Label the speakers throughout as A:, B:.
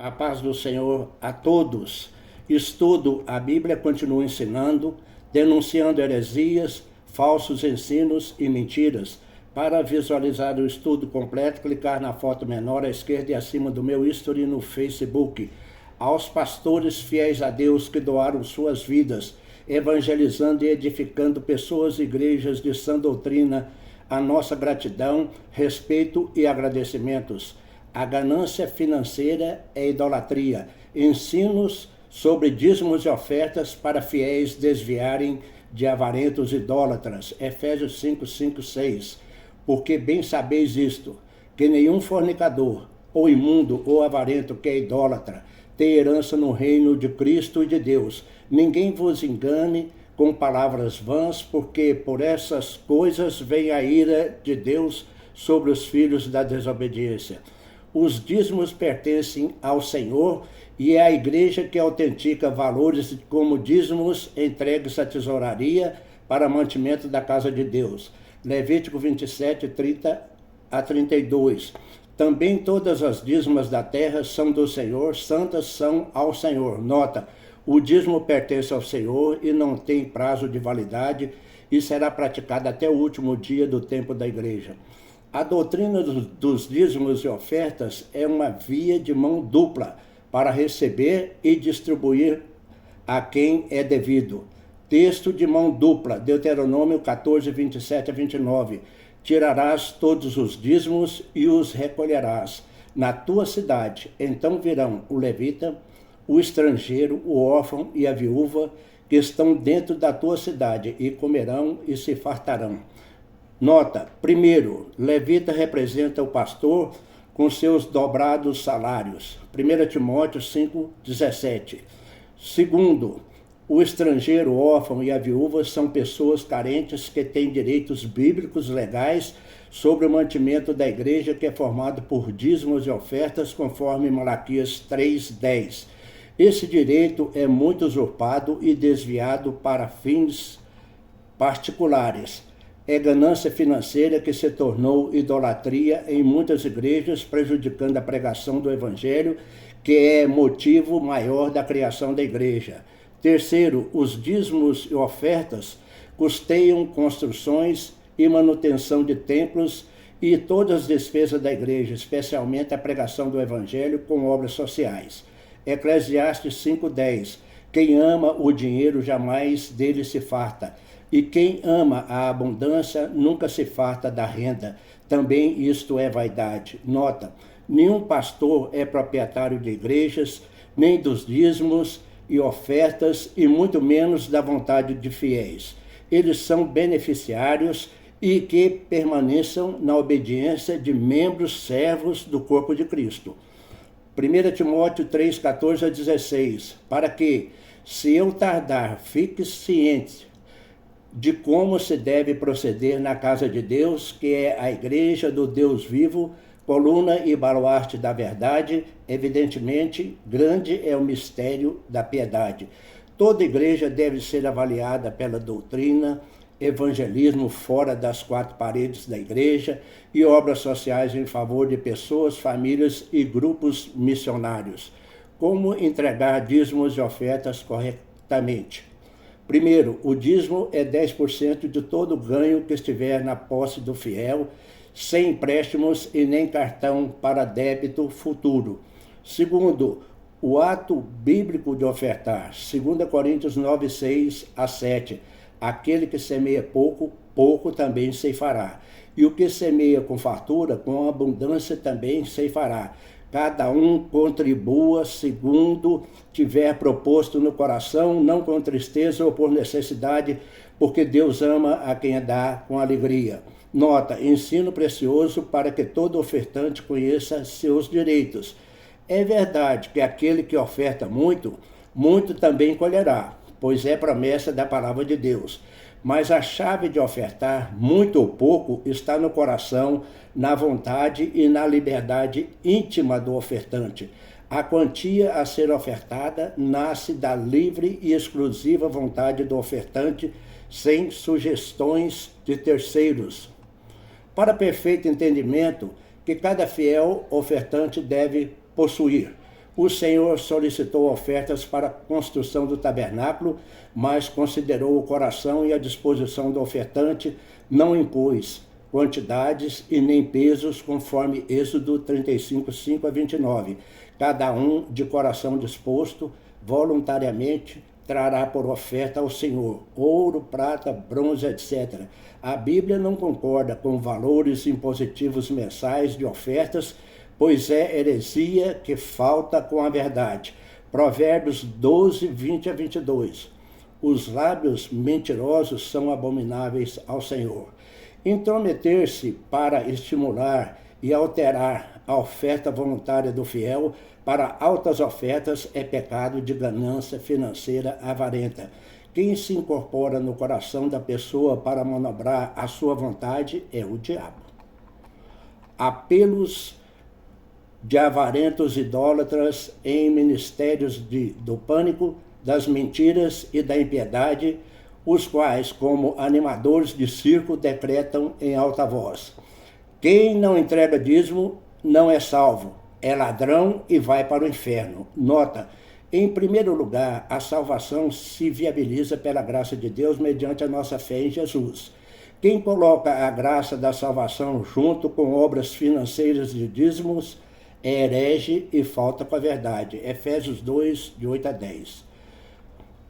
A: A paz do Senhor a todos. Estudo a Bíblia, continuo ensinando, denunciando heresias, falsos ensinos e mentiras. Para visualizar o estudo completo, clicar na foto menor à esquerda e acima do meu history no Facebook. Aos pastores fiéis a Deus que doaram suas vidas, evangelizando e edificando pessoas e igrejas de sã doutrina, a nossa gratidão, respeito e agradecimentos. A ganância financeira é idolatria. Ensinos sobre dízimos e ofertas para fiéis desviarem de avarentos idólatras. Efésios 5, 5, 6. Porque bem sabeis isto, que nenhum fornicador, ou imundo, ou avarento que é idólatra, tem herança no reino de Cristo e de Deus. Ninguém vos engane com palavras vãs, porque por essas coisas vem a ira de Deus sobre os filhos da desobediência. Os dízimos pertencem ao Senhor e é a igreja que autentica valores como dízimos entregues à tesouraria para mantimento da casa de Deus. Levítico 27, 30 a 32. Também todas as dízimas da terra são do Senhor, santas são ao Senhor. Nota, o dízimo pertence ao Senhor e não tem prazo de validade e será praticado até o último dia do tempo da igreja. A doutrina dos dízimos e ofertas é uma via de mão dupla para receber e distribuir a quem é devido. Texto de mão dupla, Deuteronômio 14, 27 a 29. Tirarás todos os dízimos e os recolherás na tua cidade. Então virão o levita, o estrangeiro, o órfão e a viúva que estão dentro da tua cidade e comerão e se fartarão. Nota, primeiro, levita representa o pastor com seus dobrados salários. 1 Timóteo 5, 17. Segundo, o estrangeiro, o órfão e a viúva são pessoas carentes que têm direitos bíblicos legais sobre o mantimento da igreja, que é formado por dízimos e ofertas, conforme Malaquias 3:10. Esse direito é muito usurpado e desviado para fins particulares. É ganância financeira que se tornou idolatria em muitas igrejas, prejudicando a pregação do evangelho, que é motivo maior da criação da igreja. Terceiro, os dízimos e ofertas custeiam construções e manutenção de templos e todas as despesas da igreja, especialmente a pregação do evangelho com obras sociais. Eclesiastes 5:10. Quem ama o dinheiro jamais dele se farta, e quem ama a abundância nunca se farta da renda. Também isto é vaidade. Nota, nenhum pastor é proprietário de igrejas, nem dos dízimos e ofertas, e muito menos da vontade de fiéis. Eles são beneficiários e que permaneçam na obediência de membros servos do corpo de Cristo. 1 Timóteo 3, 14 a 16. Para que, se eu tardar, fique ciente de como se deve proceder na casa de Deus, que é a igreja do Deus vivo, coluna e baluarte da verdade. Evidentemente, grande é o mistério da piedade. Toda igreja deve ser avaliada pela doutrina, evangelismo fora das quatro paredes da igreja e obras sociais em favor de pessoas, famílias e grupos missionários. Como entregar dízimos e ofertas corretamente? Primeiro, o dízimo é 10% de todo o ganho que estiver na posse do fiel, sem empréstimos e nem cartão para débito futuro. Segundo, o ato bíblico de ofertar, 2 Coríntios 9, 6 a 7. Aquele que semeia pouco, pouco também ceifará. E o que semeia com fartura, com abundância também ceifará. Cada um contribua segundo tiver proposto no coração, não com tristeza ou por necessidade, porque Deus ama a quem dá com alegria. Nota, ensino precioso para que todo ofertante conheça seus direitos. É verdade que aquele que oferta muito, muito também colherá, pois é promessa da palavra de Deus. Mas a chave de ofertar, muito ou pouco, está no coração, na vontade e na liberdade íntima do ofertante. A quantia a ser ofertada nasce da livre e exclusiva vontade do ofertante, sem sugestões de terceiros. Para perfeito entendimento, que cada fiel ofertante deve possuir O Senhor solicitou ofertas para a construção do tabernáculo, mas considerou o coração e a disposição do ofertante, não impôs quantidades e nem pesos, conforme Êxodo 35, 5 a 29. Cada um de coração disposto, voluntariamente, trará por oferta ao Senhor ouro, prata, bronze, etc. A Bíblia não concorda com valores impositivos mensais de ofertas, pois é heresia que falta com a verdade. Provérbios 12, 20 a 22. Os lábios mentirosos são abomináveis ao Senhor. Intrometer-se para estimular e alterar a oferta voluntária do fiel para altas ofertas é pecado de ganância financeira avarenta. Quem se incorpora no coração da pessoa para manobrar a sua vontade é o diabo. Apelos de avarentos idólatras em ministérios do pânico, das mentiras e da impiedade, os quais, como animadores de circo, decretam em alta voz: quem não entrega dízimo não é salvo, é ladrão e vai para o inferno. Nota: em primeiro lugar, a salvação se viabiliza pela graça de Deus mediante a nossa fé em Jesus. Quem coloca a graça da salvação junto com obras financeiras de dízimos é herege e falta com a verdade. Efésios 2, de 8 a 10.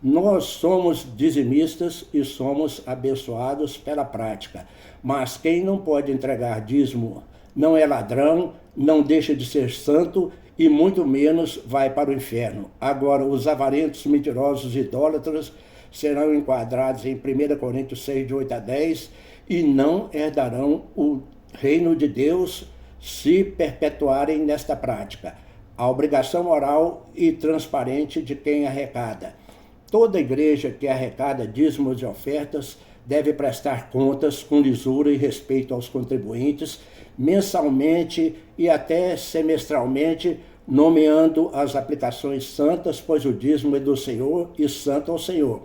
A: Nós somos dizimistas e somos abençoados pela prática, mas quem não pode entregar dízimo não é ladrão, não deixa de ser santo e muito menos vai para o inferno. Agora, os avarentos, mentirosos e idólatras serão enquadrados em 1 Coríntios 6, de 8 a 10 e não herdarão o reino de Deus se perpetuarem nesta prática. A obrigação moral e transparente de quem arrecada. Toda igreja que arrecada dízimos e ofertas deve prestar contas com lisura e respeito aos contribuintes, mensalmente e até semestralmente, nomeando as aplicações santas, pois o dízimo é do Senhor e santo ao Senhor.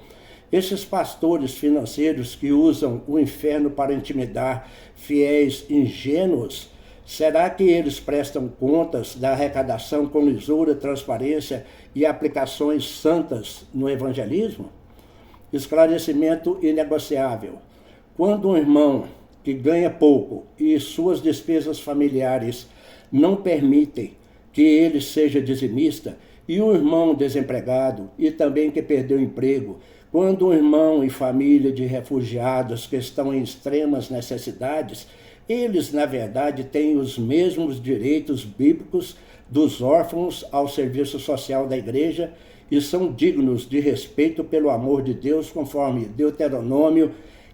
A: Esses pastores financeiros que usam o inferno para intimidar fiéis ingênuos, será que eles prestam contas da arrecadação com lisura, transparência e aplicações santas no evangelismo? Esclarecimento inegociável. Quando um irmão que ganha pouco e suas despesas familiares não permitem que ele seja dizimista, e um irmão desempregado e também que perdeu o emprego, quando um irmão e família de refugiados que estão em extremas necessidades, eles, na verdade, têm os mesmos direitos bíblicos dos órfãos ao serviço social da igreja e são dignos de respeito pelo amor de Deus, conforme Deuteronômio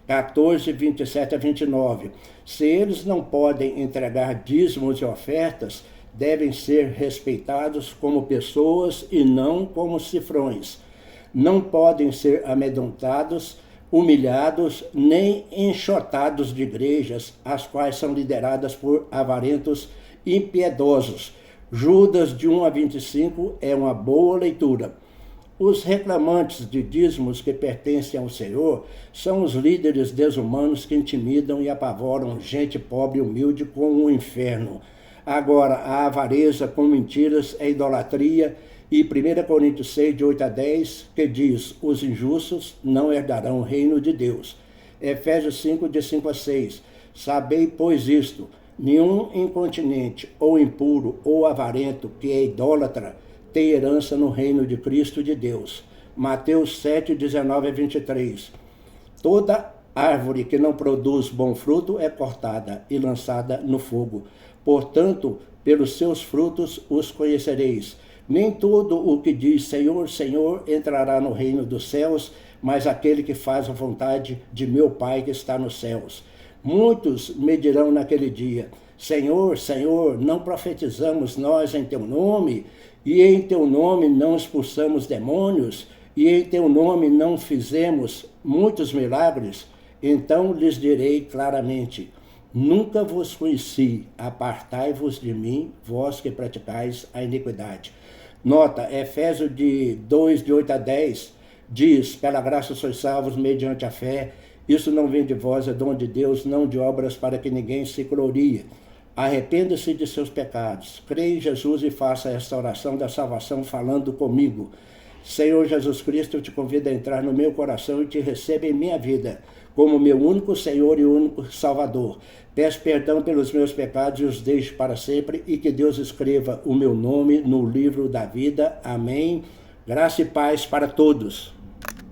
A: 14, 27 a 29. Se eles não podem entregar dízimos e ofertas, devem ser respeitados como pessoas e não como cifrões. Não podem ser amedrontados, humilhados, nem enxotados de igrejas, as quais são lideradas por avarentos impiedosos. Judas, de 1 a 25, é uma boa leitura. Os reclamantes de dízimos que pertencem ao Senhor são os líderes desumanos que intimidam e apavoram gente pobre e humilde com o inferno. Agora, a avareza com mentiras é idolatria, e 1 Coríntios 6, de 8 a 10, que diz: os injustos não herdarão o reino de Deus. Efésios 5, de 5 a 6. Sabei, pois, isto: nenhum incontinente, ou impuro, ou avarento, que é idólatra, tem herança no reino de Cristo e de Deus. Mateus 7, 19 a 23. Toda árvore que não produz bom fruto é cortada e lançada no fogo. Portanto, pelos seus frutos os conhecereis. Nem todo o que diz Senhor, Senhor entrará no reino dos céus, mas aquele que faz a vontade de meu Pai que está nos céus. Muitos me dirão naquele dia: Senhor, Senhor, não profetizamos nós em teu nome? E em teu nome não expulsamos demônios? E em teu nome não fizemos muitos milagres? Então lhes direi claramente: nunca vos conheci, apartai-vos de mim, vós que praticais a iniquidade. Nota, Efésios 2, de 8 a 10, diz: pela graça sois salvos mediante a fé, isso não vem de vós, é dom de Deus, não de obras para que ninguém se glorie. Arrependa-se de seus pecados. Creia em Jesus e faça esta oração da salvação falando comigo. Senhor Jesus Cristo, eu te convido a entrar no meu coração e te recebo em minha vida como meu único Senhor e único Salvador. Peço perdão pelos meus pecados e os deixo para sempre, e que Deus escreva o meu nome no livro da vida. Amém. Graça e paz para todos.